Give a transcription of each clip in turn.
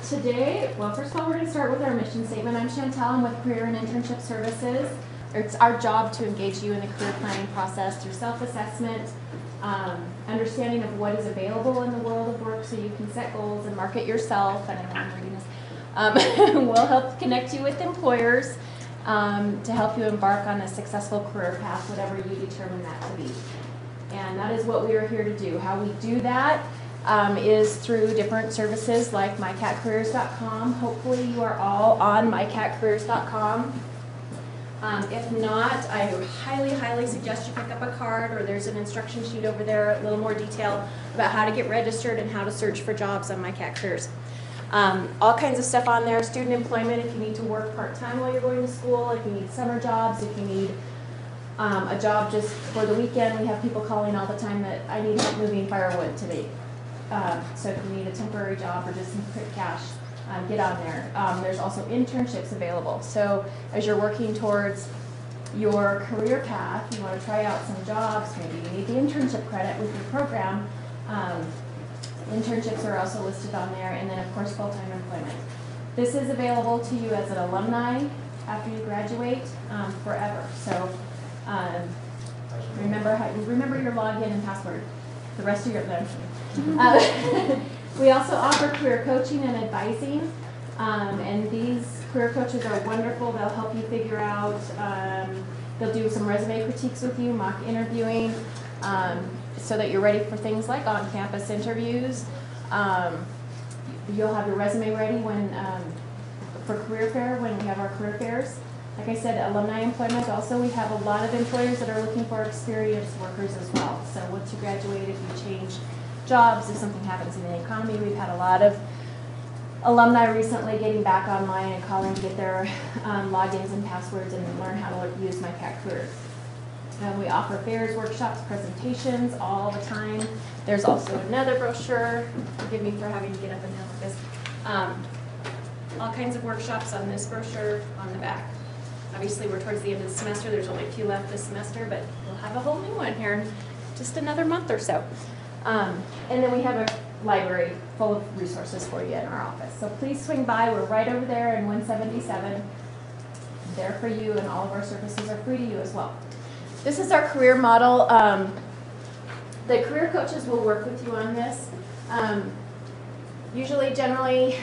Today, well, first of all, we're going to start with our mission statement. I'm Chantel. I'm with Career and Internship Services. It's our job to engage you in the career planning process through self-assessment, understanding of what is available in the world of work so you can set goals and market yourself. And I'm reading this. We'll help connect you with employers to help you embark on a successful career path, whatever you determine that to be. And that is what we are here to do. How we do that is through different services like mycatcareers.com. Hopefully you are all on mycatcareers.com. If not, I highly suggest you pick up a card, or there's an instruction sheet over there, a little more detail about how to get registered and how to search for jobs on mycatcareers. All kinds of stuff on there. Student employment, if you need to work part-time while you're going to school, if you need summer jobs, if you need a job just for the weekend. We have people calling all the time that I need help moving firewood today. So if you need a temporary job or just some quick cash, get on there. There's also internships available. So as you're working towards your career path, you want to try out some jobs, maybe you need the internship credit with your program. Internships are also listed on there, and then of course full-time employment. This is available to you as an alumni after you graduate forever. So remember your login and password. The rest of your life. We also offer career coaching and advising, and these career coaches are wonderful. They'll help you figure out, they'll do some resume critiques with you, mock interviewing, so that you're ready for things like on-campus interviews. You'll have your resume ready when for career fair, when we have our career fairs. Like I said, alumni employment also, we have a lot of employers that are looking for experienced workers as well. So once you graduate, if you change jobs, if something happens in the economy, we've had a lot of alumni recently getting back online and calling to get their logins and passwords and learn how to use mycatcareers. We offer fairs, workshops, presentations all the time. There's also another brochure. Forgive me for having to get up and down like this. All kinds of workshops on this brochure on the back. Obviously, we're towards the end of the semester. There's only a few left this semester, but we'll have a whole new one here in just another month or so. And then we have a library full of resources for you in our office. So please swing by. We're right over there in 177. There for you, and all of our services are free to you as well. This is our career model. The career coaches will work with you on this. Usually, generally,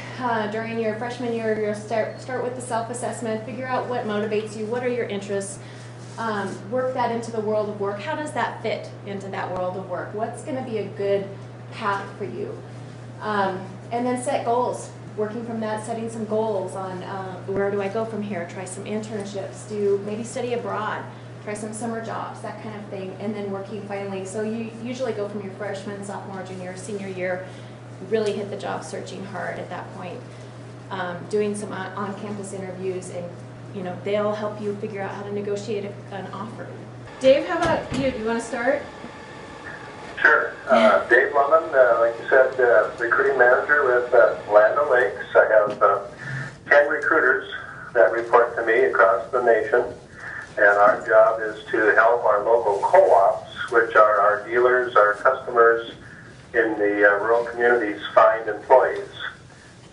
during your freshman year, you'll start with the self-assessment, figure out what motivates you, what are your interests, work that into the world of work. How does that fit into that world of work? What's going to be a good path for you? And then set goals. Working from that, setting some goals on where do I go from here, try some internships, maybe study abroad, try some summer jobs, that kind of thing, and then working finally. So you usually go from your freshman, sophomore, junior, senior year, really hit the job searching hard at that point, doing some on-campus interviews, and they'll help you figure out how to negotiate an offer. Dave, how about you? Do you want to start? Sure. Dave Lemon, like you said, recruiting manager with Land O'Lakes. I have 10 recruiters that report to me across the nation, and our job is to help our local co-ops, which are our dealers, our customers in the rural communities, find employees.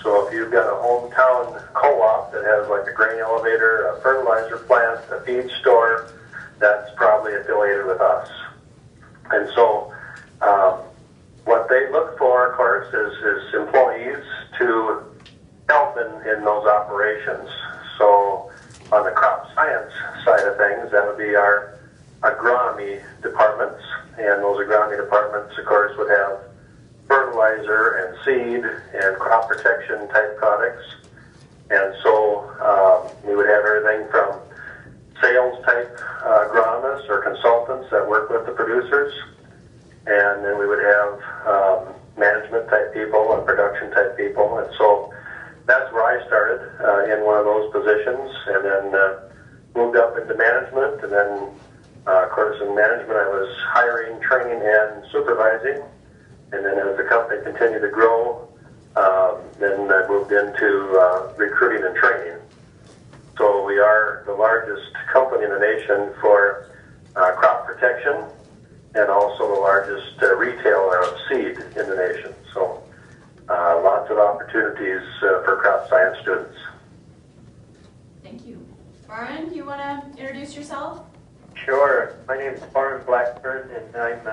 So if you've got a hometown co-op that has like a grain elevator, a fertilizer plant, a feed store, that's probably affiliated with us. And so what they look for, of course, is employees to help in those operations. So on the crop science side of things, that would be our agronomy departments. And those agronomy departments, of course, would have fertilizer and seed and crop protection type products. And so we would have everything from sales type agronomists or consultants that work with the producers, and then we would have management type people and production type people. And so that's where I started in one of those positions, and then moved up into management. And then of course in management I was hiring, training, and supervising. And then as the company continued to grow, then I moved into recruiting and training. So we are the largest company in the nation for crop protection, and also the largest retailer of seed in the nation. So lots of opportunities for crop science students. Thank you. Warren, do you want to introduce yourself? Sure. My name is Warren Blackburn, and I'm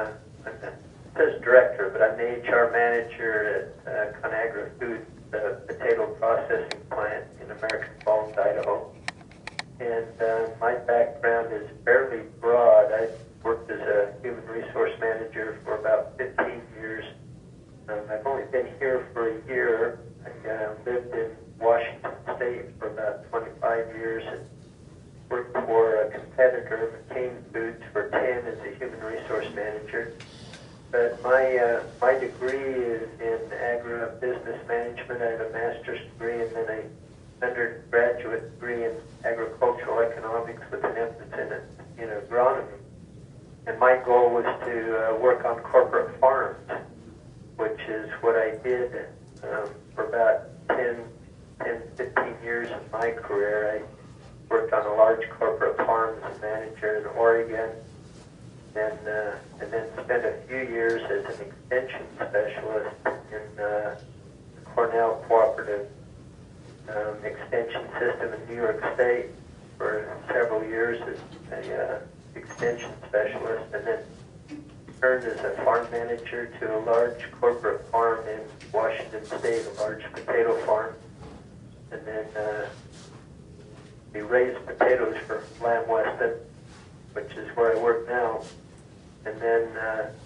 the director, but I'm the HR manager at Conagra Foods, the potato processing plant in American Falls, Idaho. And my background is fairly broad. I worked as a human resource manager for about 15 years. I've only been here for a year. I lived in Washington State for about 25 years and worked for a competitor, McCain Foods, for 10 as a human resource manager. But my degree is in agribusiness management. I have a master's degree and then an undergraduate degree in agricultural economics with an emphasis in agronomy. And my goal was to work on corporate farms, which is what I did for about 15 years of my career. I worked on a large corporate farm as a manager in Oregon, and then spent a few years as an extension specialist in the Cornell Cooperative Extension System in New York State for several years as an extension specialist, and then turned as a farm manager to a large corporate farm in Washington State, a large potato farm. And then we raised potatoes for Lamb Weston, which is where I work now, and then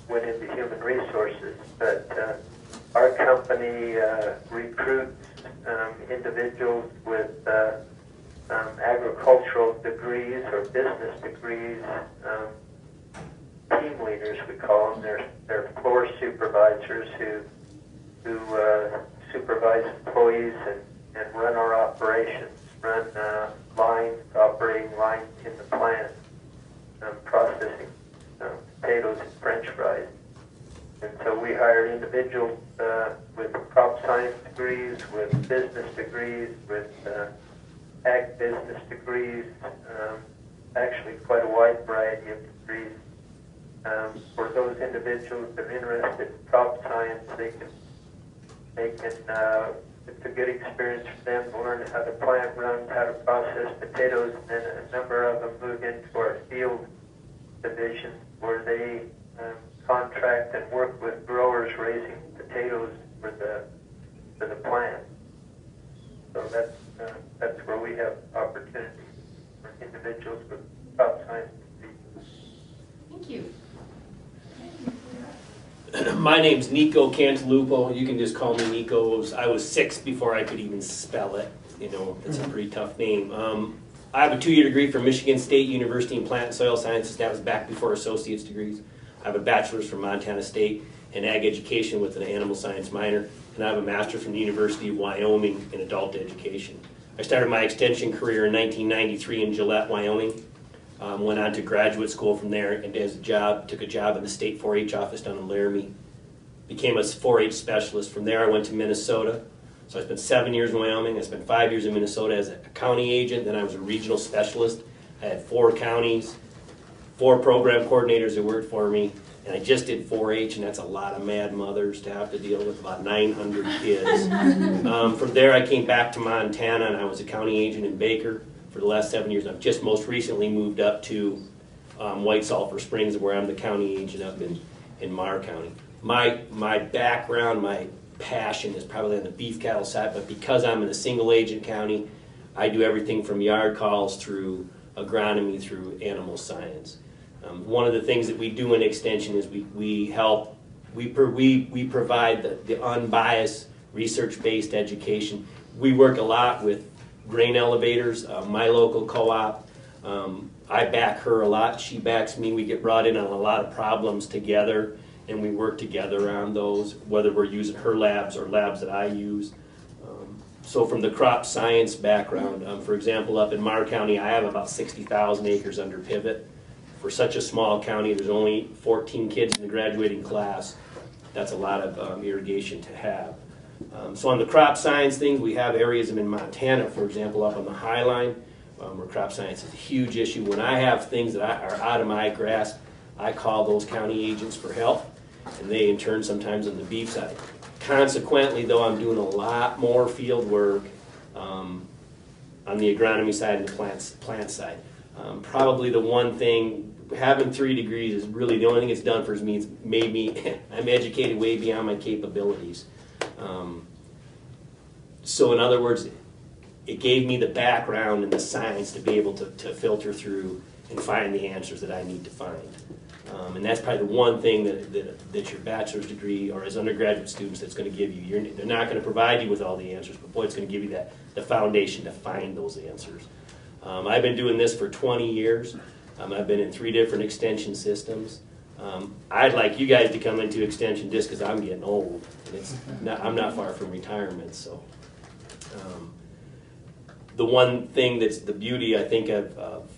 went into human resources. But our company recruits individuals with agricultural degrees or business degrees, team leaders we call them. They're floor supervisors who supervise employees and run our operations, run operating lines in the plant, processing potatoes and French fries. And so we hired individuals with crop science degrees, with business degrees, with ag business degrees, actually quite a wide variety of degrees. For those individuals that are interested in crop science, it's a good experience for them to learn how the plant runs, how to process potatoes, and then a number of them move into our field division where they contract and work with growers raising potatoes for the plant. So that's where we have opportunities for individuals with crop science degrees. Thank you. My name's Nico Cantalupo. You can just call me Nico. I was 6 before I could even spell it. You know, it's a pretty tough name. I have a 2-year degree from Michigan State University in Plant and Soil Sciences. That was back before associate's degrees. I have a bachelor's from Montana State in ag education with an animal science minor, and I have a master's from the University of Wyoming in adult education. I started my extension career in 1993 in Gillette, Wyoming. Went on to graduate school from there and took a job in the state 4-H office down in Laramie. Became a 4-H specialist. From there I went to Minnesota. So I spent 7 years in Wyoming. I spent 5 years in Minnesota as a county agent. Then I was a regional specialist. I had 4 counties, 4 program coordinators that worked for me. And I just did 4-H, and that's a lot of mad mothers to have to deal with, about 900 kids. From there I came back to Montana, and I was a county agent in Baker for the last 7 years. I've just most recently moved up to White Sulphur Springs, where I'm the county agent up in Marr County. My background, my passion is probably on the beef cattle side, but because I'm in a single agent county, I do everything from yard calls through agronomy through animal science. One of the things that we do in Extension is we provide the unbiased research-based education. We work a lot with grain elevators, my local co-op. I back her a lot, she backs me. We get brought in on a lot of problems together, and we work together on those, whether we're using her labs or labs that I use. So from the crop science background, for example, up in Marr County, I have about 60,000 acres under pivot. For such a small county, there's only 14 kids in the graduating class. That's a lot of irrigation to have. So on the crop science things, we have areas in Montana, for example, up on the High Line, where crop science is a huge issue. When I have things that are out of my grasp, I call those county agents for help, and they in turn sometimes on the beef side. Consequently, though, I'm doing a lot more field work on the agronomy side and the plant side. Probably the one thing, having 3 degrees is really the only thing it's done for me. It's made me, I'm educated way beyond my capabilities. So in other words, it gave me the background and the science to be able to filter through and find the answers that I need to find. And that's probably the one thing that your bachelor's degree or as undergraduate students that's going to give you. They're not going to provide you with all the answers, but boy, it's going to give you the foundation to find those answers. I've been doing this for 20 years. I've been in 3 different extension systems. I'd like you guys to come into extension just because I'm getting old. And I'm not far from retirement, so. The one thing that's the beauty, I think, of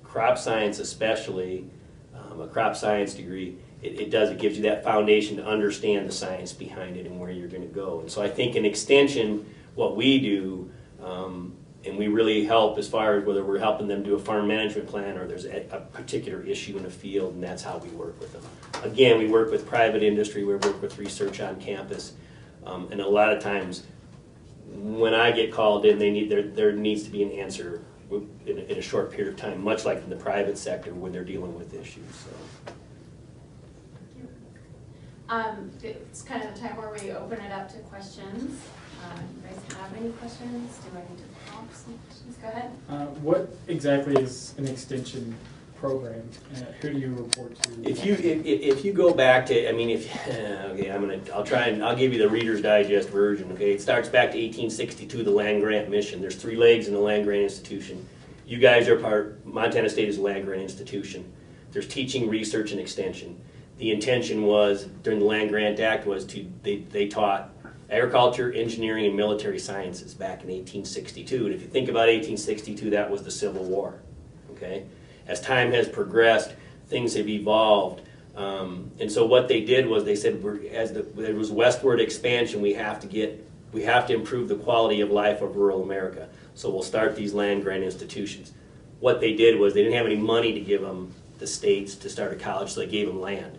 crop science especially, a crop science degree, it gives you that foundation to understand the science behind it and where you're going to go. And so I think in extension, what we do, and we really help as far as whether we're helping them do a farm management plan or there's a particular issue in the field, and that's how we work with them. Again, we work with private industry, we work with research on campus, and a lot of times when I get called in, there needs to be an answer in a short period of time, much like in the private sector when they're dealing with issues. So. It's kind of the time where we open it up to questions. You guys have any questions? Do I need to prompt some questions? Go ahead. What exactly is an extension program? Who do you report to? If you go back to, I mean, okay, I'll give you the Reader's Digest version. Okay, it starts back to 1862, the land grant mission. There's 3 legs in the land grant institution. You guys are part. Montana State is a land grant institution. There's teaching, research, and extension. The intention was during the Land Grant Act was they taught agriculture, engineering, and military sciences back in 1862. And if you think about 1862, that was the Civil War. Okay. As time has progressed, things have evolved, and so what they did was they said, there was westward expansion. We have to improve the quality of life of rural America. So we'll start these land grant institutions. What they did was they didn't have any money to give them the states to start a college, so they gave them land,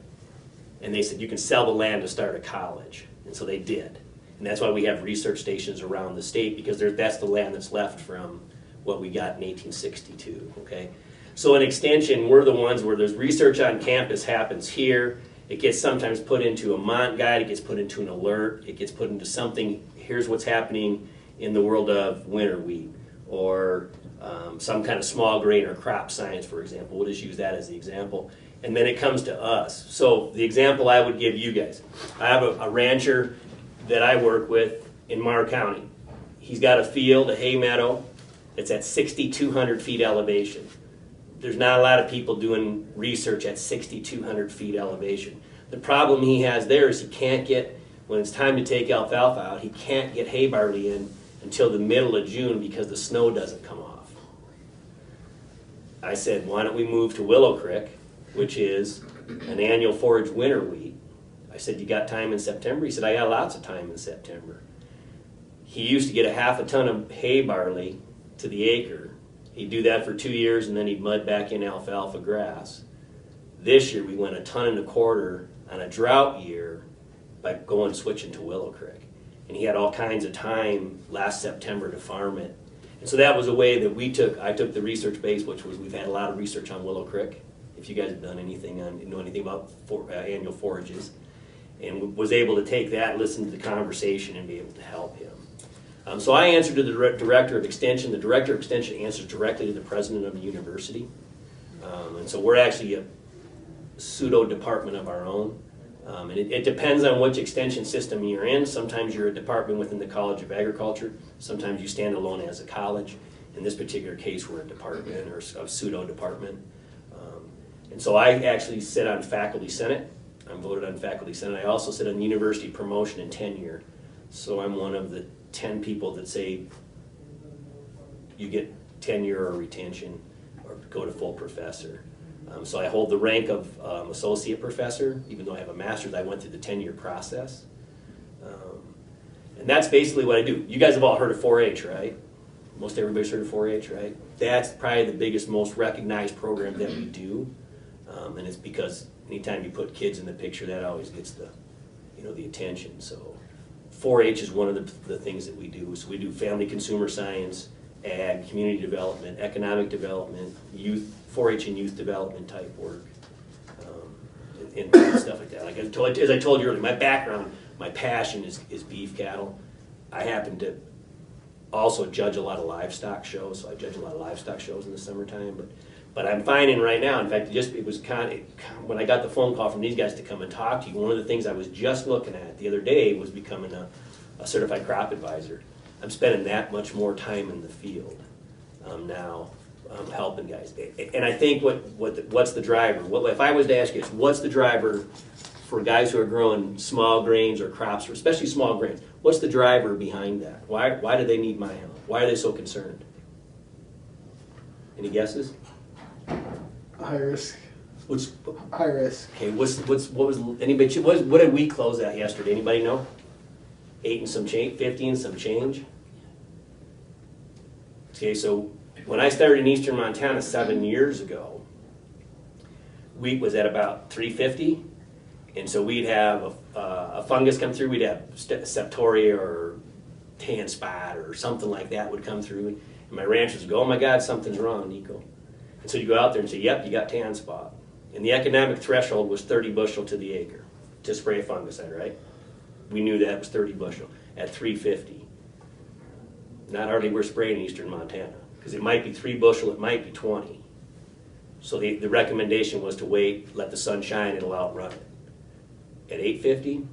and they said you can sell the land to start a college, and so they did, and that's why we have research stations around the state because that's the land that's left from what we got in 1862. Okay. So in extension, we're the ones where there's research on campus happens here. It gets sometimes put into a Mont guide. It gets put into an alert. It gets put into something. Here's what's happening in the world of winter wheat or some kind of small grain or crop science, for example. We'll just use that as the example. And then it comes to us. So the example I would give you guys, I have a rancher that I work with in Marr County. He's got a field, a hay meadow, that's at 6,200 feet elevation. There's not a lot of people doing research at 6,200 feet elevation. The problem he has there is he can't get, when it's time to take alfalfa out, he can't get hay barley in until the middle of June because the snow doesn't come off. I said, why don't we move to Willow Creek, which is an annual forage winter wheat. I said, you got time in September? He said, I got lots of time in September. He used to get a half a ton of hay barley to the acre. He'd do that for 2 years and then he'd mud back in alfalfa grass. This year we went 1.25 tons on a drought year by switching to Willow Creek. And he had all kinds of time last September to farm it. And so that was a way that I took the research base, which was we've had a lot of research on Willow Creek. If you guys have know anything about annual forages, and was able to take that, listen to the conversation, and be able to help him. So I answer to the Director of Extension. The Director of Extension answers directly to the President of the university. And so we're actually a pseudo-department of our own. And it depends on which extension system you're in. Sometimes you're a department within the College of Agriculture. Sometimes you stand alone as a college. In this particular case, we're a department or a pseudo-department. And so I actually sit on Faculty Senate. I'm voted on Faculty Senate. I also sit on University Promotion and Tenure. So I'm one of the 10 people that say you get tenure or retention or go to full professor. So I hold the rank of associate professor. Even though I have a master's, I went through the 10-year process. And that's basically what I do. You guys have all heard of 4-H, right? Most everybody's heard of 4-H, right? That's probably the biggest, most recognized program that we do. And it's because anytime you put kids in the picture, that always gets the the attention. So 4-H is one of the things that we do. So we do family consumer science, ag, community development, economic development, youth, 4-H and youth development type work, and stuff like that. Like as I told you earlier, my background, my passion is beef cattle. I happen to also judge a lot of livestock shows, so I judge a lot of livestock shows in the summertime. But I'm finding right now, in fact, it was when I got the phone call from these guys to come and talk to you, one of the things I was just looking at the other day was becoming a certified crop advisor. I'm spending that much more time in the field now, helping guys. And I think what's the driver? If I was to ask you this, what's the driver for guys who are growing small grains or crops, or especially small grains? What's the driver behind that? Why do they need my help? Why are they so concerned? Any guesses? High risk. What's High risk. okay? What did we close at yesterday? Anybody know? 8 and some change, 50 and some change. Okay, so when I started in eastern Montana 7 years ago, wheat was at about 350, and so we'd have a fungus come through. We'd have septoria or tan spot or something like that would come through, and my ranchers would go, "Oh my God, something's wrong, Nico." And so you go out there and say, "Yep, you got tan spot." And the economic threshold was 30 bushel to the acre to spray a fungicide, right? We knew that was 30 bushel at 350. Not hardly we're spraying in eastern Montana, because it might be 3 bushel, it might be 20. So the recommendation was to wait, let the sun shine, it'll outrun it. At 850,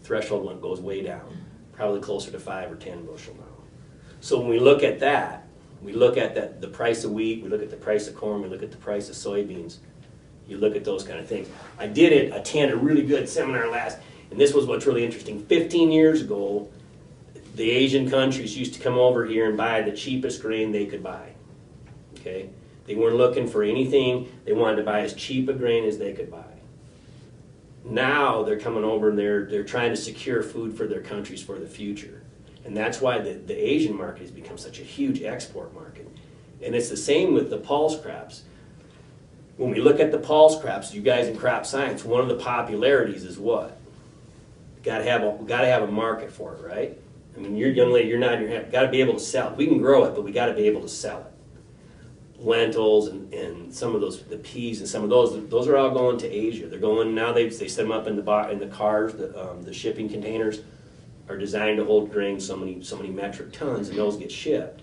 threshold goes way down, probably closer to 5 or 10 bushel now. So when we look at that, the price of wheat, we look at the price of corn, we look at the price of soybeans, you look at those kind of things. I did attend a really good seminar last, and this was what's really interesting. 15 years ago, the Asian countries used to come over here and buy the cheapest grain they could buy. Okay? They weren't looking for anything. They wanted to buy as cheap a grain as they could buy. Now they're coming over and they're trying to secure food for their countries for the future. And that's why the Asian market has become such a huge export market. And it's the same with the pulse crops. When we look at the pulse crops, you guys in crop science, one of the popularities is what? Got to have a market for it, right? I mean, you're a young lady, you're nodding your head. Got to be able to sell it. We can grow it, but we got to be able to sell it. Lentils and some of the peas and some of those are all going to Asia. They're going now. They set them up in the cars. The shipping containers are designed to hold grain so many metric tons, and those get shipped.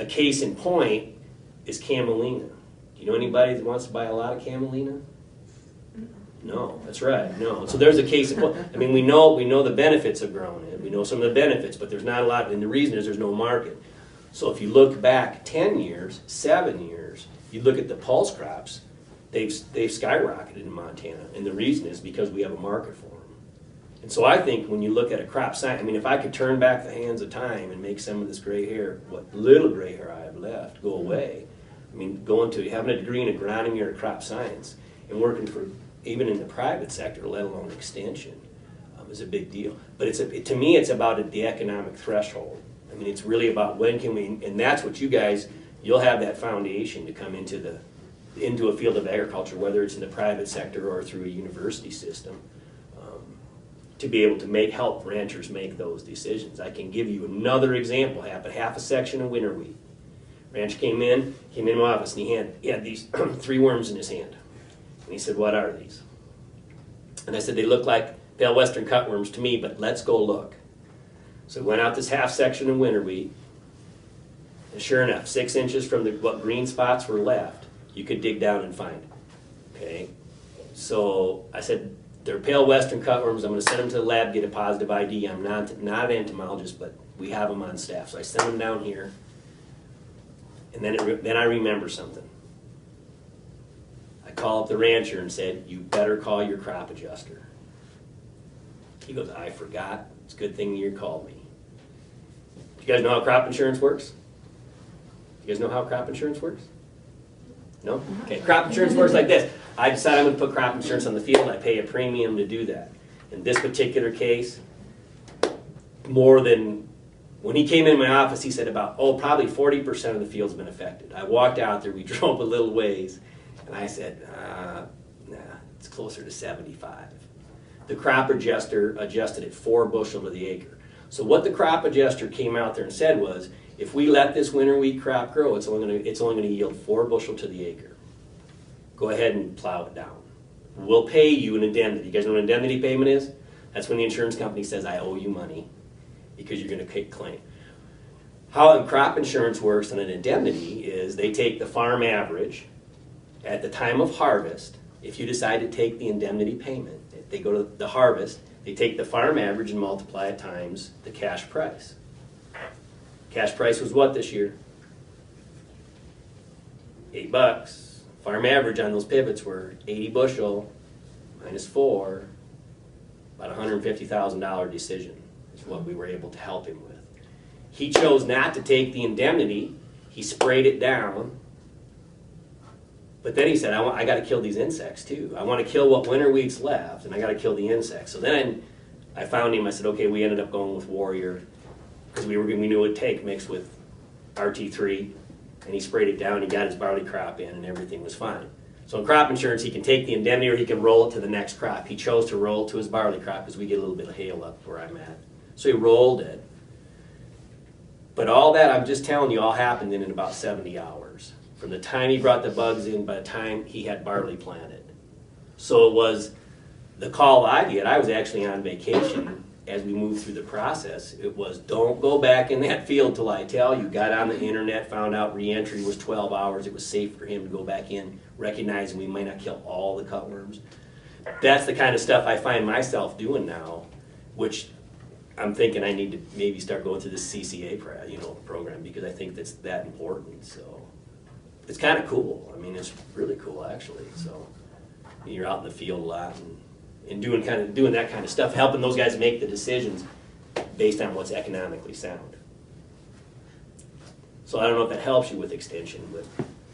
A case in point is camelina. Do you know anybody that wants to buy a lot of camelina? No, that's right. No. So there's a case in point. I mean, we know the benefits of growing it. We know some of the benefits, but there's not a lot. And the reason is there's no market. So if you look back 10 years, 7 years, you look at the pulse crops, they've skyrocketed in Montana. And the reason is because we have a market for them. And so I think when you look at a crop science, I mean, if I could turn back the hands of time and make some of this gray hair, what little gray hair I have left, go away. I mean, going to having a degree in agronomy or crop science and working for, even in the private sector, let alone extension, is a big deal. But to me, it's about the economic threshold. I mean, it's really about when can we, and that's what you guys, you'll have that foundation to come into a field of agriculture, whether it's in the private sector or through a university system, to be able to help ranchers make those decisions. I can give you another example. Half a section of winter wheat. Rancher came in my office, and he had these 3 worms in his hand. And he said, "What are these?" And I said, "They look like pale western cutworms to me, but let's go look." So we went out this half section of winter wheat, and sure enough, 6 inches from what green spots were left, you could dig down and find it. Okay? So I said, "They're pale western cutworms. I'm going to send them to the lab, get a positive ID. I'm not an entomologist, but we have them on staff." So I sent them down here, and then I remember something. I called up the rancher and said, "You better call your crop adjuster." He goes, "I forgot. It's a good thing you called me." You guys know how crop insurance works? You guys know how crop insurance works? No? Okay, crop insurance works like this. I decide I'm going to put crop insurance on the field. I pay a premium to do that. In this particular case, when he came in my office, he said probably 40% of the field's been affected. I walked out there, we drove a little ways, and I said, nah, it's closer to 75. the crop adjuster adjusted it 4 bushel to the acre. So what the crop adjuster came out there and said was, if we let this winter wheat crop grow, it's only going to yield 4 bushel to the acre. Go ahead and plow it down. We'll pay you an indemnity. You guys know what an indemnity payment is? That's when the insurance company says, I owe you money because you're going to claim. How crop insurance works on an indemnity is they take the farm average at the time of harvest. If you decide to take the indemnity payment, if they go to the harvest, they take the farm average and multiply it times the cash price. Cash price was what this year? $8. Farm average on those pivots were 80 bushel minus 4, about $150,000 decision is what we were able to help him with. He chose not to take the indemnity. He sprayed it down. But then he said, I got to kill these insects too. I want to kill what winter wheat's left, and I got to kill the insects. So then I found him. I said, okay, we ended up going with Warrior because we knew it would take mixed with RT3. And he sprayed it down, he got his barley crop in, and everything was fine. So in crop insurance, he can take the indemnity or he can roll it to the next crop. He chose to roll it to his barley crop because we get a little bit of hail up where I'm at. So he rolled it. But all that, I'm just telling you, all happened in about 70 hours. From the time he brought the bugs in, by the time he had barley planted. So it was the call I get. I was actually on vacation as we moved through the process. It was, don't go back in that field till I tell you. Got on the internet, found out re-entry was 12 hours. It was safe for him to go back in, recognizing we might not kill all the cutworms. That's the kind of stuff I find myself doing now, which I'm thinking I need to maybe start going through the CCA program because I think that's that important. So it's kind of cool. I mean, it's really cool actually. So you're out in the field a lot and doing that kind of stuff, helping those guys make the decisions based on what's economically sound. So I don't know if that helps you with extension, but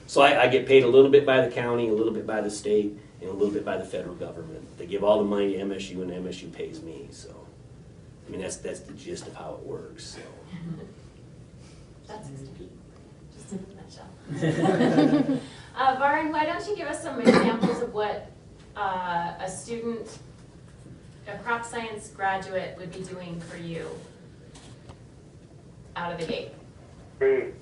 so I get paid a little bit by the county, a little bit by the state, and a little bit by the federal government. They give all the money to MSU, and MSU pays me. So I mean that's the gist of how it works. So. That's just in a nutshell. Varun, why don't you give us some examples of what a student, a crop science graduate would be doing for you out of the gate? We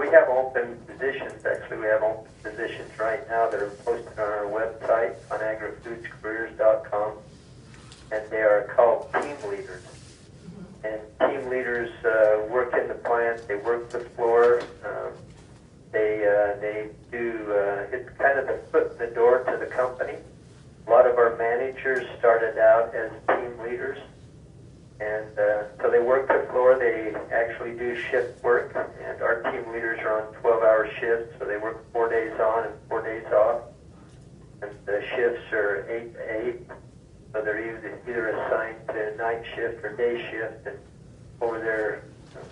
have open positions. Actually, we have open positions right now that are posted on our website, conagrafoodscareers.com, and they are called team leaders. And team leaders work in the plant. They work the floor. They do. It's kind of the foot in the door to the company. A lot of our managers started out as team leaders, and so they work the floor. They actually do shift work, and our team leaders are on 12-hour shifts, so they work 4 days on and 4 days off. And the shifts are 8 to 8, so they're either assigned to night shift or day shift, and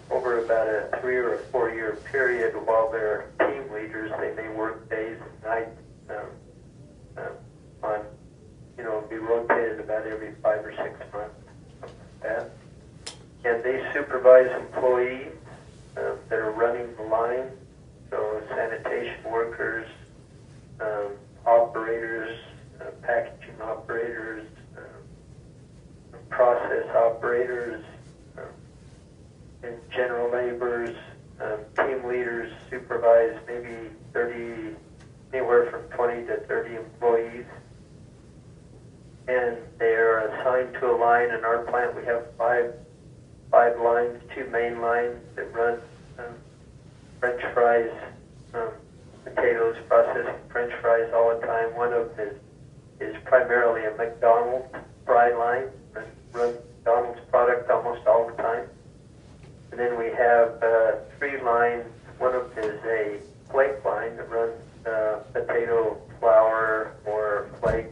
over about a 3 or a 4 year period while they're team leaders, they may work days and nights be rotated about every 5 or 6 months, something like that. And they supervise employees that are running the line, so sanitation workers, operators, packaging operators, process operators, and general laborers. Team leaders supervise maybe anywhere from 20 to 30 employees. And they are assigned to a line. In our plant, we have five lines, 2 main lines that run French fries, potatoes, processing French fries all the time. One of them is primarily a McDonald's fry line, runs McDonald's product almost all the time. And then we have 3 lines. One of them is a flake line that runs potato flour or flake.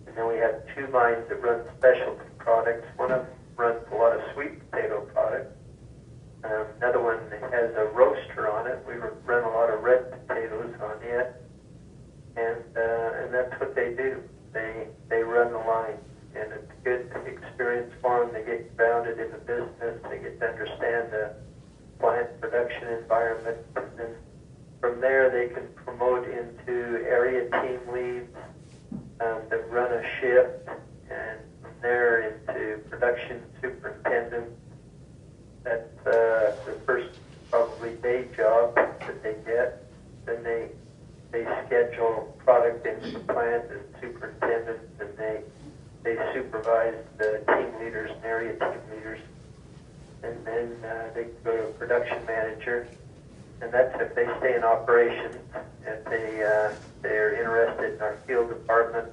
And then we have 2 lines that run specialty products. One of them runs a lot of sweet potato products. Another one has a roaster on it. We run a lot of red potatoes on it. And that's what they do. They run the line. And it's a good experience for them. They get grounded in the business. They get to understand the plant production environment. And then from there, they can promote into area team leads that run shift, and from there into production superintendent. That's the first probably day job that they get. Then they schedule product into the plant as superintendent, and they supervise the team leaders and area team leaders. And then they go to a production manager, and that's if they stay in operations. If they're interested in our field department,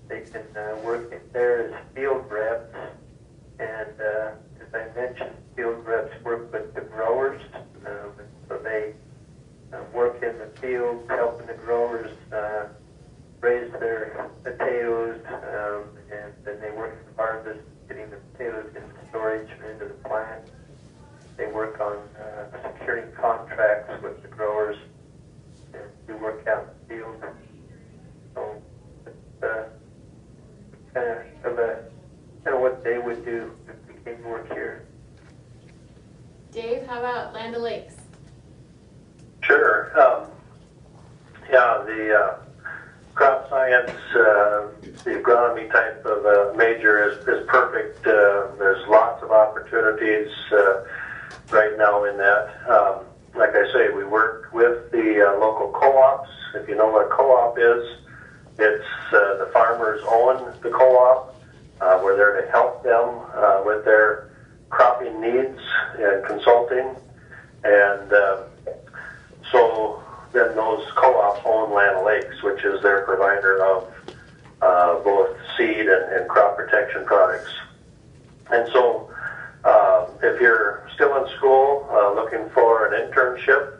they can work in there as field reps. And as I mentioned, field reps work with the growers, so they work in the field, helping the growers raise their potatoes, and then they work in harvest, getting the potatoes into storage or into the plant. They work on securing contracts with the growers, and we work out in the field. So it's kind of what they would do if we came to work here. Dave, how about Land O'Lakes? Sure. Yeah, the crop science, the agronomy type of major is perfect. There's lots of opportunities right now in that. Like I say, we work with the local co-ops. If you know what a co-op is, it's the farmers own the co-op. We're there to help them with their cropping needs and consulting. And so then those co-ops own Land O'Lakes, which is their provider of both seed and crop protection products. And so if you're still in school looking for an internship,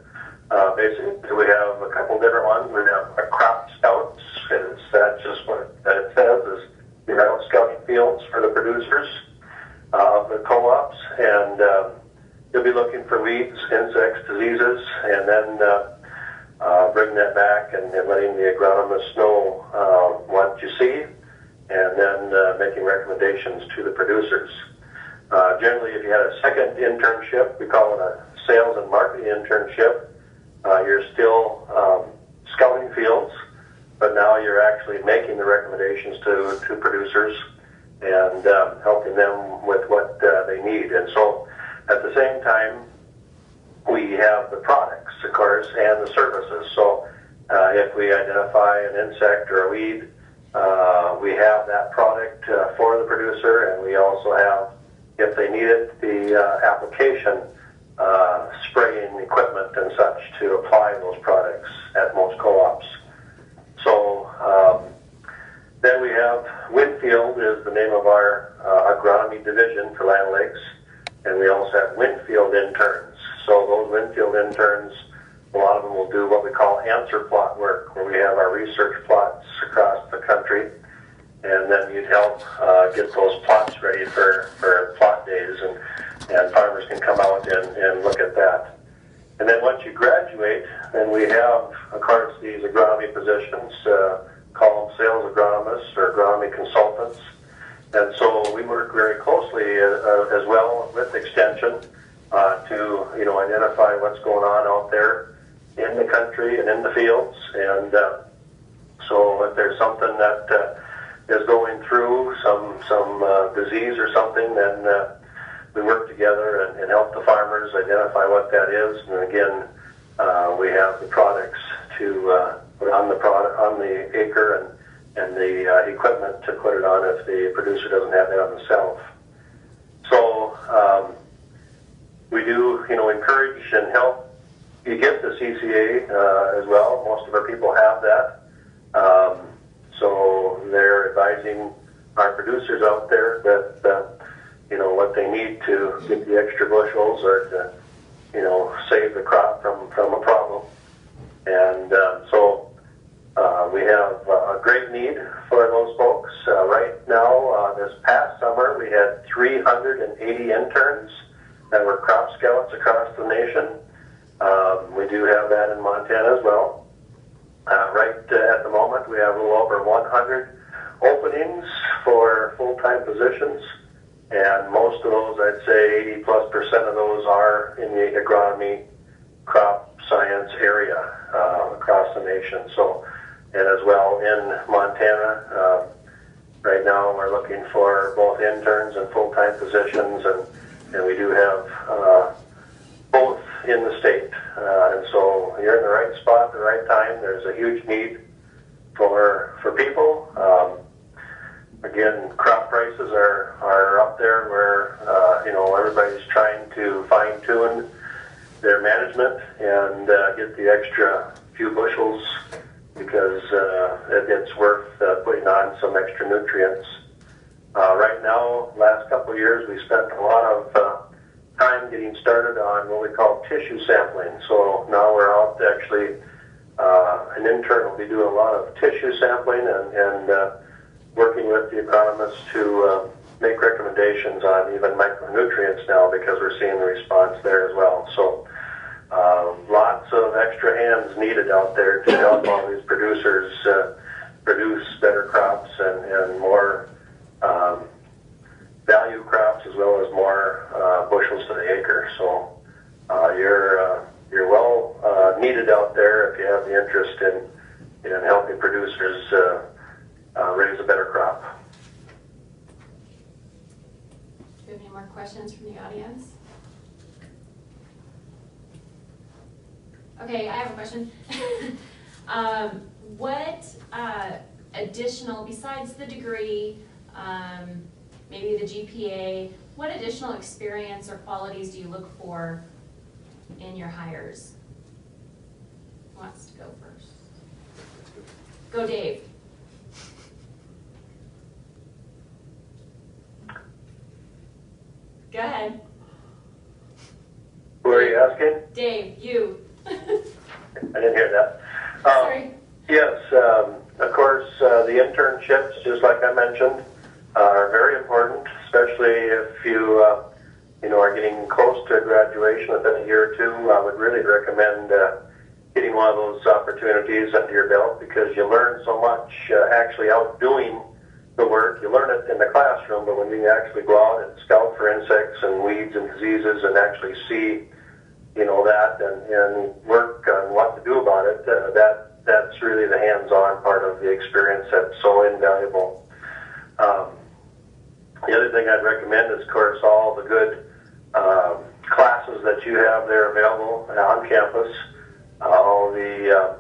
basically we have a couple different ones. We have a crop scouts. That's just what it says, is you're out scouting fields for the producers of the co-ops, and you'll be looking for weeds, insects, diseases, and then bring that back and letting the agronomists know what you see, and then making recommendations to the producers. Generally, if you had a second internship, we call it a sales and marketing internship, you're still scouting fields, but now you're actually making the recommendations to producers and helping them with what they need. And so at the same time, we have the products, of course, and the services. So if we identify an insect or a weed, we have that product for the producer, and we also have, if they need it, the application spraying equipment and such to apply those products at most co-ops. So then we have Winfield is the name of our agronomy division for Land O'Lakes, and we also have Winfield interns. So those Winfield interns, a lot of them will do what we call answer plot work, where we have our research plots across the country, and then you'd help get those plots ready for plot days, and farmers can come out and look at that. And then once you graduate, then we have, of course, these agronomy positions, call them sales agronomists or agronomy consultants. And so we work very closely as well with Extension to identify what's going on out there in the country and in the fields. And so if there's something that is going through some disease or something, then we work together and help the farmers identify what that is. And again, we have the products to put on the acre and the equipment to put it on if the producer doesn't have that himself. So we do, encourage and help you get the CCA as well. Most of our people have that. So they're advising our producers out there that, what they need to get the extra bushels or to, save the crop from a problem. And so we have a great need for those folks. Right now, this past summer, we had 380 interns that were crop scouts across the nation. We do have that in Montana as well. Right at the moment, we have a little over 100 openings for full-time positions, and most of those, I'd say 80+% of those are in the agronomy crop science area across the nation. So, and as well in Montana, Right now, we're looking for both interns and full-time positions, and we do have both in the state. And so you're in the right spot at the right time. There's a huge need for people. Again, crop prices are up there where, everybody's trying to fine-tune their management and get the extra few bushels because it's worth putting on some extra nutrients. Right now, last couple of years, we spent a lot of time getting started on what we call tissue sampling. So now we're out actually, an intern will be doing a lot of tissue sampling and working with the agronomists to make recommendations on even micronutrients now because we're seeing the response there as well. So lots of extra hands needed out there to help all these producers produce better crops and more value crops as well as more bushels to the acre. So you're well needed out there if you have the interest in helping producers raise a better crop. Do you have any more questions from the audience? Okay, I have a question. What additional, besides the degree, maybe the GPA, what additional experience or qualities do you look for in your hires? Who wants to go first? Go, Dave. Go ahead. Who are you asking? Dave, you. I didn't hear that. Sorry. Yes, of course, the internships, just like I mentioned, are very important, especially if you are getting close to graduation within a year or two. I would really recommend getting one of those opportunities under your belt because you learn so much actually out doing the work. You learn it in the classroom, but when you actually go out and scout for insects and weeds and diseases and actually see, that and work on what to do about it, that's really the hands-on part of the experience that's so invaluable. The other thing I'd recommend is, of course, all the good classes that you have there available on campus, all the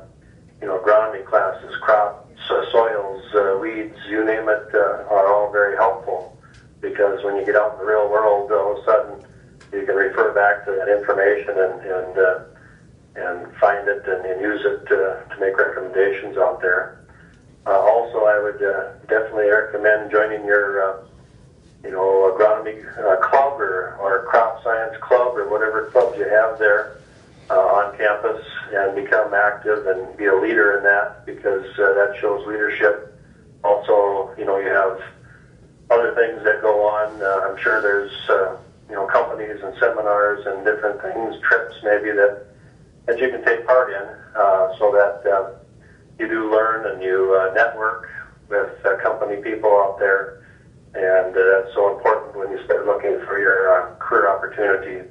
agronomy classes, crops, soils, weeds, you name it, are all very helpful because when you get out in the real world, all of a sudden you can refer back to that information and find it and use it to make recommendations out there. Also, I would definitely recommend joining your agronomy club or crop science club or whatever clubs you have there on campus and become active and be a leader in that because that shows leadership. Also, you have other things that go on. I'm sure there's companies and seminars and different things, trips maybe that you can take part in so that you do learn and you network with company people out there. And that's so important when you start looking for your career opportunity.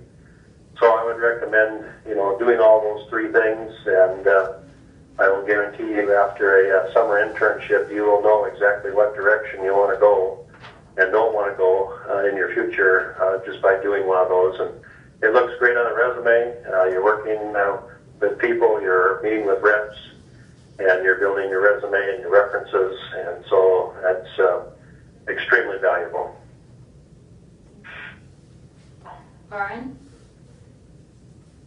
So I would recommend, doing all those three things, and I will guarantee you after a summer internship, you will know exactly what direction you want to go and don't want to go in your future just by doing one of those. And it looks great on a resume. You're working with people, you're meeting with reps, and you're building your resume and your references, and so that's extremely valuable. Lauren?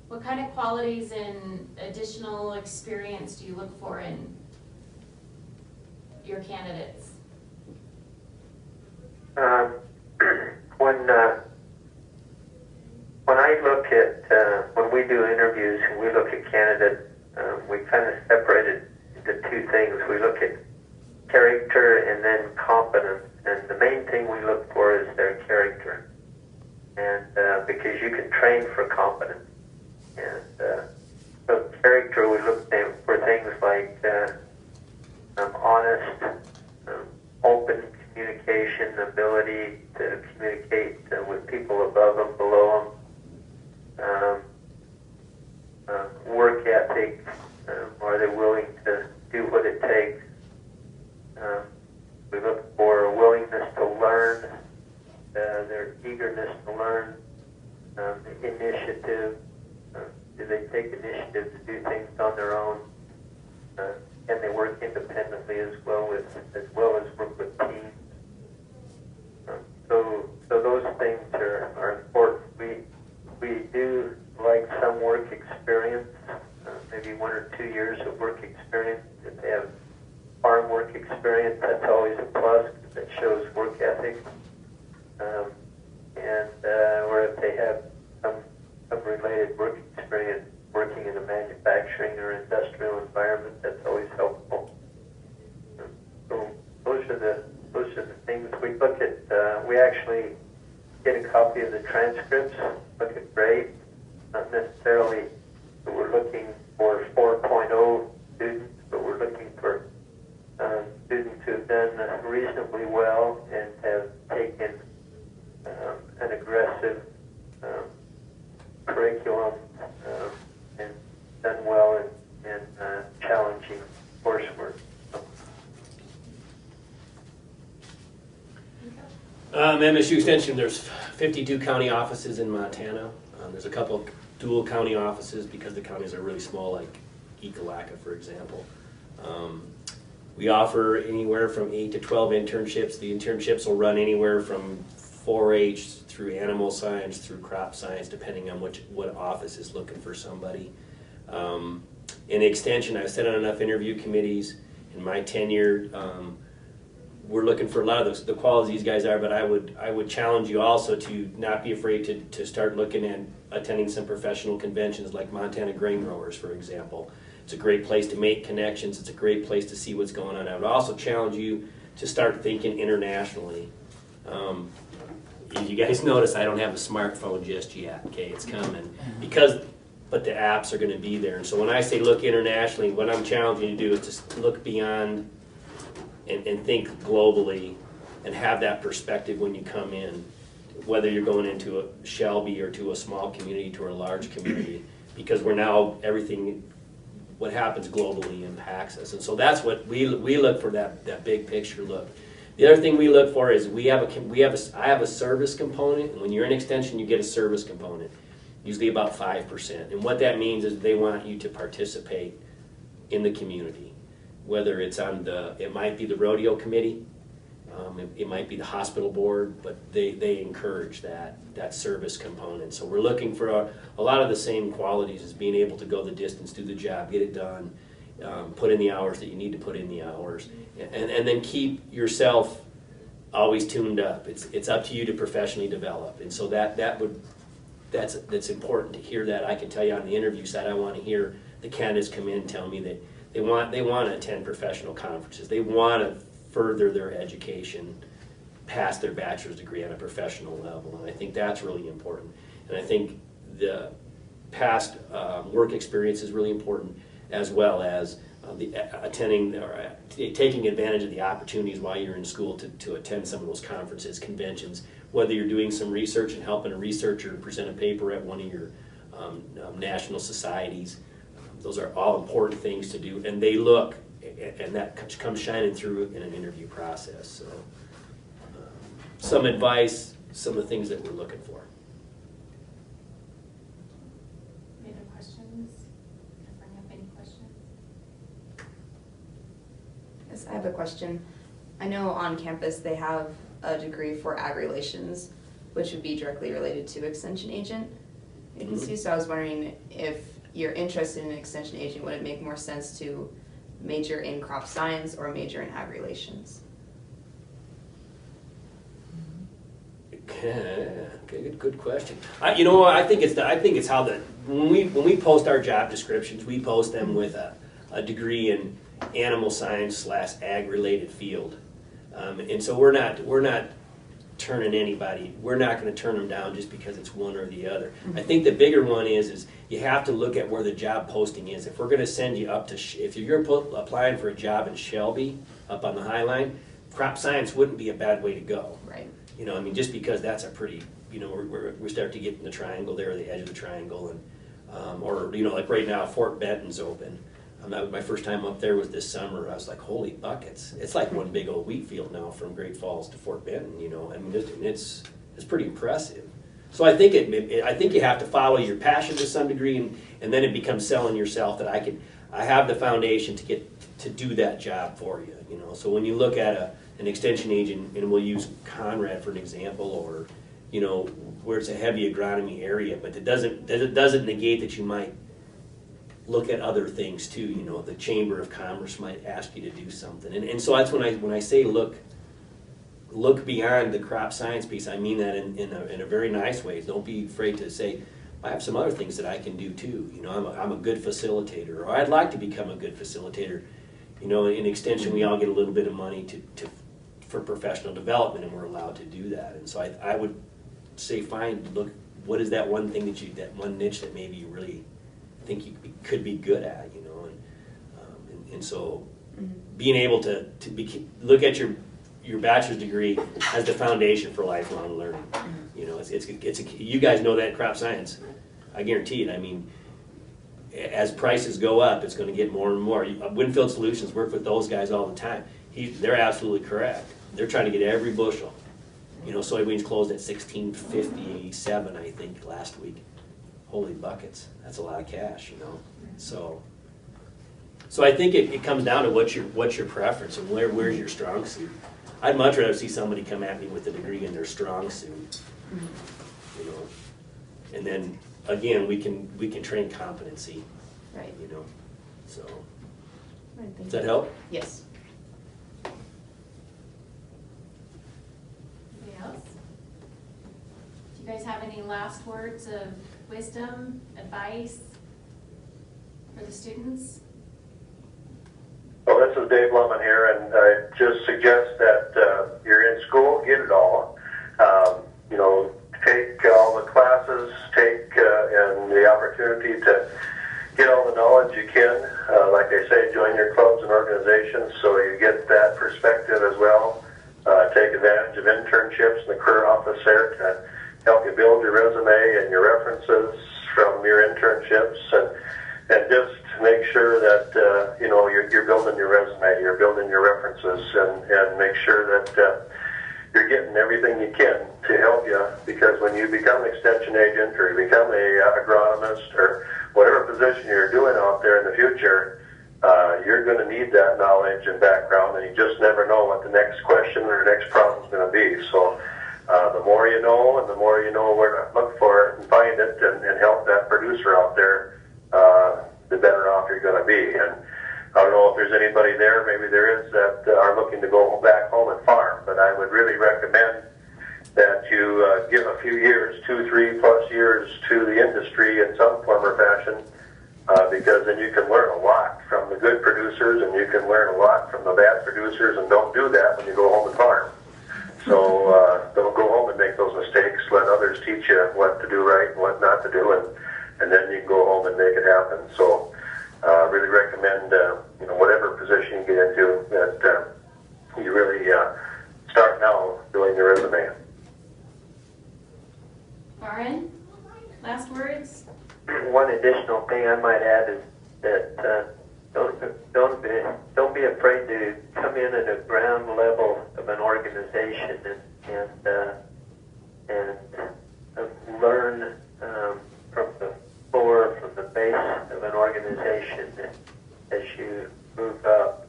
What kind of qualities and additional experience do you look for in your candidates? When I look at, when we do interviews and we look at candidates, we kind of separated into two things. We look at character and then competence. And the main thing we look for is their character. And because you can train for competence. And so character, we look for things like honest, open communication, ability to communicate with people above them, below them, work ethic, are they willing to do what it takes? We look for as well as work with teams. So those things are important. We do like some work experience, maybe 1 or 2 years of work experience. If they have farm work experience, that's always a plus because that shows work ethic. Or if they have some related work experience working in a manufacturing or industrial environment, that's always helpful. So those are the things we look at. We actually get a copy of the transcripts, look at grades, not necessarily that we're looking for 4.0 students, but we're looking for students who have done reasonably well and have taken an aggressive curriculum and done well in challenging coursework. MSU Extension, there's 52 county offices in Montana. There's a couple dual county offices because the counties are really small, like Ekalaka, for example. We offer anywhere from 8 to 12 internships. The internships will run anywhere from 4-H through animal science through crop science, depending on what office is looking for somebody. In Extension, I've sat on enough interview committees in my tenure. We're looking for a lot of the qualities these guys are, but I would challenge you also to not be afraid to start looking at attending some professional conventions like Montana Grain Growers, for example. It's a great place to make connections. It's a great place to see what's going on. I would also challenge you to start thinking internationally. If you guys notice, I don't have a smartphone just yet. Okay, it's coming but the apps are going to be there. And so when I say look internationally, what I'm challenging you to do is just look beyond and think globally and have that perspective when you come in, whether you're going into a Shelby or to a small community to a large community, because we're now what happens globally impacts us. And so that's what we look for, that big picture look. The other thing we look for is I have a service component, and when you're in Extension, you get a service component, usually about 5%. And what that means is they want you to participate in the community, whether it's it might be the rodeo committee, it might be the hospital board, but they encourage that service component. So we're looking for a lot of the same qualities as being able to go the distance, do the job, get it done, put in the hours that you need to put in the hours, and then keep yourself always tuned up. It's up to you to professionally develop, and so that's important to hear that. I can tell you on the interview side, I want to hear the candidates come in and tell me that they want to attend professional conferences. They want to further their education past their bachelor's degree on a professional level, and I think that's really important. And I think the past work experience is really important, as well as attending or taking advantage of the opportunities while you're in school to attend some of those conferences, conventions, whether you're doing some research and helping a researcher present a paper at one of your national societies. Those are all important things to do, and they look, and that comes shining through in an interview process. So some advice, some of the things that we're looking for. Any other questions? Can I bring up any questions? Yes, I have a question. I know on campus they have a degree for ag relations, which would be directly related to extension agent agency. So I was wondering if you're interested in an extension agent, would it make more sense to major in crop science or major in ag relations? Okay, good question. I think it's how when we post our job descriptions, we post them with a degree in animal science / ag related field, and so we're not turning anybody. We're not going to turn them down just because it's one or the other. I think the bigger one is you have to look at where the job posting is. If we're going to send you up to, if you're applying for a job in Shelby, up on the High Line, crop science wouldn't be a bad way to go. Right. Just because that's a pretty, we start to get in the triangle there, the edge of the triangle, and like right now, Fort Benton's open. My first time up there was this summer. I was like, holy buckets! It's like one big old wheat field now from Great Falls to Fort Benton. It's pretty impressive. So I think I think you have to follow your passion to some degree, and then it becomes selling yourself that I have the foundation to to do that job for you, you know. So when you look at an extension agent, and we'll use Conrad for an example, or, you know, where it's a heavy agronomy area, but it doesn't negate that you might look at other things too. You know, the Chamber of Commerce might ask you to do something, and so that's when I say look beyond the crop science piece. I mean that in a very nice way. Don't be afraid to say, I have some other things that I can do too. You know, I'm a good facilitator, or I'd like to become a good facilitator. You know, in extension, we all get a little bit of money for professional development, and we're allowed to do that. And so I would say, look, what is that one thing that one niche that maybe you really think you could be good at, you know, and so being able to look at your bachelor's degree as the foundation for lifelong learning. You know, you guys know that in crop science. I guarantee it. I mean, as prices go up, it's going to get more and more. Winfield Solutions work with those guys all the time. They're absolutely correct. They're trying to get every bushel. You know, soybeans closed at $16.57, I think, last week. Holy buckets! That's a lot of cash, you know. So I think it comes down to what's your preference and where's your strong suit. I'd much rather see somebody come at me with a degree in their strong suit, you know, and then again we can train competency, Right. you know. So Right, thank does that you. help? Yes. Anybody else? Do you guys have any last words of wisdom, advice for the students? Well, this is Dave Lemon here, and I just suggest that you're in school, get it all. You know, take all the classes, and the opportunity to get all the knowledge you can. Like I say, join your clubs and organizations so you get that perspective as well. Take advantage of internships in the career office there to help you build your resume and your references from your internships, and just make sure that you know you're building your resume, you're building your references, and make sure that you're getting everything you can to help you, because when you become an extension agent or you become a agronomist or whatever position you're doing out there in the future, you're going to need that knowledge and background, and you just never know what the next question or the next problem is going to be. So the more you know, and the more you know where to look for it and find it and help that producer out there, the better off you're going to be. And I don't know if there's anybody there, maybe there is, that are looking to go back home and farm, but I would really recommend that you give a few years, 2, 3+ years to the industry in some form or fashion, because then you can learn a lot from the good producers, and you can learn a lot from the bad producers, and don't do that when you go home and farm. So don't go home and make those mistakes. Let others teach you what to do right and what not to do, and then you can go home and make it happen. So really recommend, you know, whatever position you get into, that you really start now doing your resume. Lauren, last words? One additional thing I might add is that don't be afraid to come in at a ground level of an organization and learn from the floor, from the base of an organization as you move up.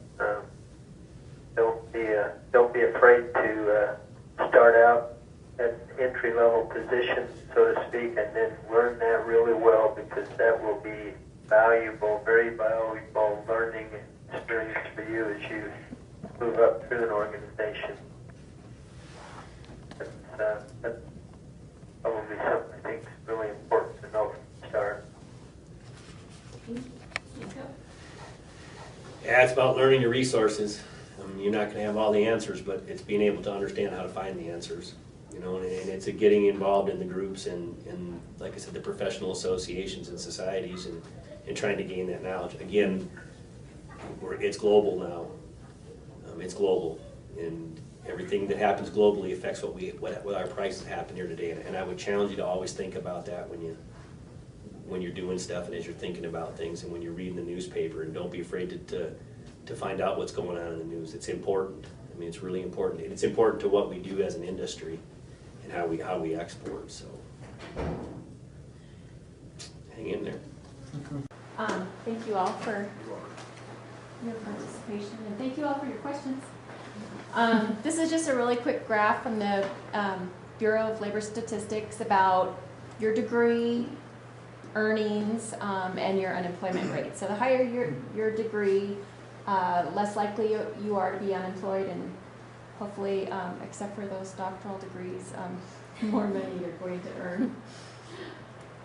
Don't be afraid to start out at entry level position, so to speak, and then learn that really well, because that will be valuable, very valuable learning experience for you as you move up through an organization. That's probably something I think is really important to know from the start. Yeah, it's about learning your resources. You're not going to have all the answers, but it's being able to understand how to find the answers. You know, and it's getting involved in the groups and like I said, the professional associations and societies, and trying to gain that knowledge. Again, it's global now. It's global, and everything that happens globally affects what our prices happen here today. And I would challenge you to always think about that when you're doing stuff, and as you're thinking about things, and when you're reading the newspaper. And don't be afraid to find out what's going on in the news. It's important. I mean, it's really important, and it's important to what we do as an industry and how we export. So hang in there. Thank you all for your participation, and thank you all for your questions. This is just a really quick graph from the Bureau of Labor Statistics about your degree, earnings, and your unemployment rate. So the higher your degree, less likely you are to be unemployed, and hopefully, except for those doctoral degrees, more money you're going to earn.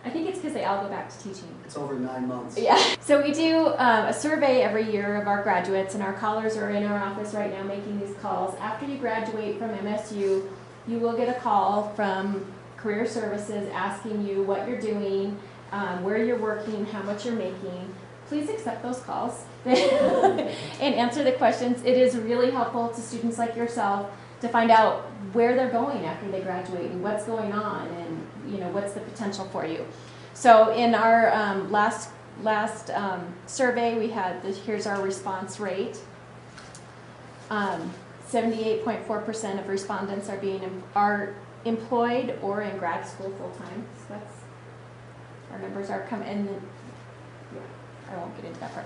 I think it's because they all go back to teaching. It's over 9 months. Yeah. So we do a survey every year of our graduates, and our callers are in our office right now making these calls. After you graduate from MSU, you will get a call from Career Services asking you what you're doing, where you're working, how much you're making. Please accept those calls and answer the questions. It is really helpful to students like yourself to find out where they're going after they graduate and what's going on, and what's the potential for you. So in our last survey, we had here's our response rate. 78.4% of respondents are employed or in grad school full time. So that's our numbers are coming. And then, yeah, I won't get into that part.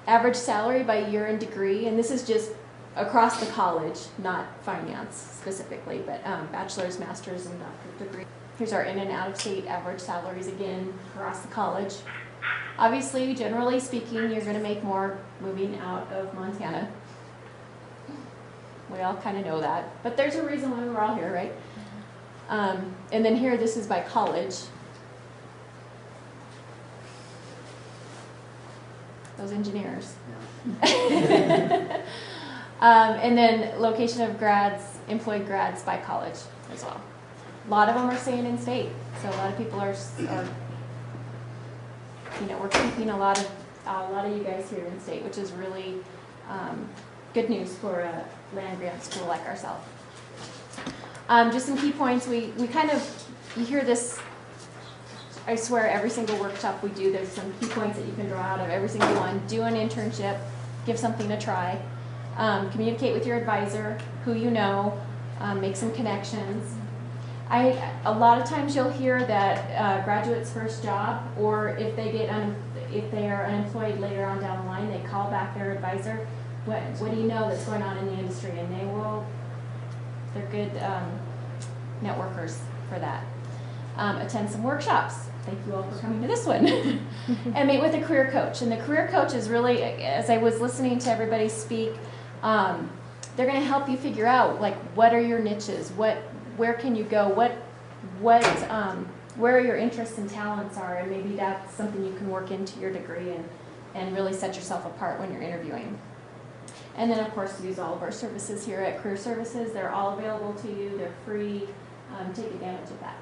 Average salary by year and degree, and this is just across the college, not finance specifically, but bachelor's, master's, and doctorate degree. Here's our in and out of state average salaries again across the college. Obviously, generally speaking, you're going to make more moving out of Montana. We all kind of know that, but there's a reason why we're all here, right? And then here, this is by college. Those engineers. Yeah. And then location of grads, employed grads by college as well. A lot of them are staying in state, so a lot of people are we're keeping a lot of you guys here in state, which is really good news for a land grant school like ourselves. Just some key points. We you hear this. I swear every single workshop we do, there's some key points that you can draw out of every single one. Do an internship, give something a try. Communicate with your advisor, who you know, make some connections. A lot of times you'll hear that graduate's first job, or if they are unemployed later on down the line, they call back their advisor. What do you know that's going on in the industry? And they're good networkers for that. Attend some workshops. Thank you all for coming to this one. And meet with a career coach. And the career coach is really, as I was listening to everybody speak, they're going to help you figure out, like, what are your niches? Where can you go? Where your interests and talents are, and maybe that's something you can work into your degree and really set yourself apart when you're interviewing. And then, of course, use all of our services here at Career Services. They're all available to you. They're free. Take advantage of that.